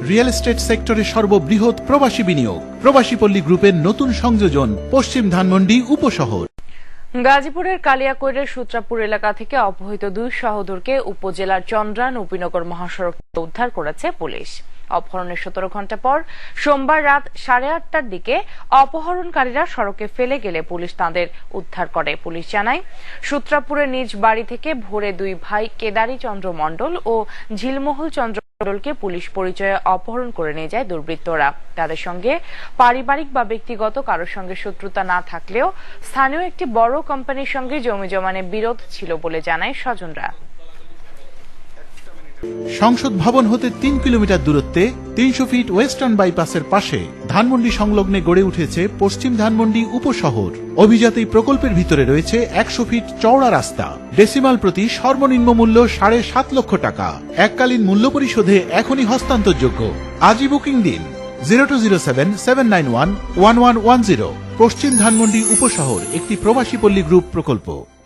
Real estate সেক্টরে সর্ববৃহৎ প্রবাসী বিনিয়োগ। প্রবাসী পল্লী গ্রুপের নতুন সংযোজন পশ্চিম ধানমন্ডি উপশহর। গাজীপুরের কালিয়াকৈরের সূত্রাপুর এলাকা থেকে অপহৃত 2 সহোদরকে উপজেলার চন্দ্রা নবীনগর মহাসড়ক থেকে উদ্ধার করেছে পুলিশ। অপহরণের 17 ঘণ্টা পর সোমবার রাত 8:30টার দিকে অপহরণকারীরা সড়কে ফেলে গেলে পুলিশ তাদের উদ্ধার করে। পুলিশ জানায়, সূত্রাপুরের নিজ বাড়ি থেকে ভোরে 2 ভাই কেদারী চন্দ্র মণ্ডল ও ঝিলমহল চন্দ্র মণ্ডলকে পুলিশ পরিচয়ে অপহরণ করে নিয়ে যায় দুর্বৃত্তরা। তাদের সঙ্গে পারিবারিক বা ব্যক্তিগত কারোর সঙ্গে শত্রুতা না থাকলেও স্থানীয় একটি বড় কোম্পানির সঙ্গে জমি জমানে বিরোধ ছিল বলে জানায় স্বজনরা। সংসদ ভবন হতে 3 কিলোমিটার দূরত্বে 300 ফিট ওয়েস্টার্ন বাইপাসের পাশে ধানমন্ডি সংলগ্নে গড়ে উঠেছে পশ্চিম ধানমন্ডি উপশহর। অভিজাত এই প্রকল্পের ভিতরে রয়েছে 100 ফিট চওড়া রাস্তা। ডেসিমাল প্রতি সর্বনিম্ন মূল্য 7.5 লক্ষ টাকা। এককালীন মূল্য পরিশোধে এখনই হস্তান্তরযোগ্য। আজই বুকিং দিন 0207-791-1110। পশ্চিম ধানমন্ডি উপশহর একটি প্রবাসী পল্লী গ্রুপ প্রকল্প।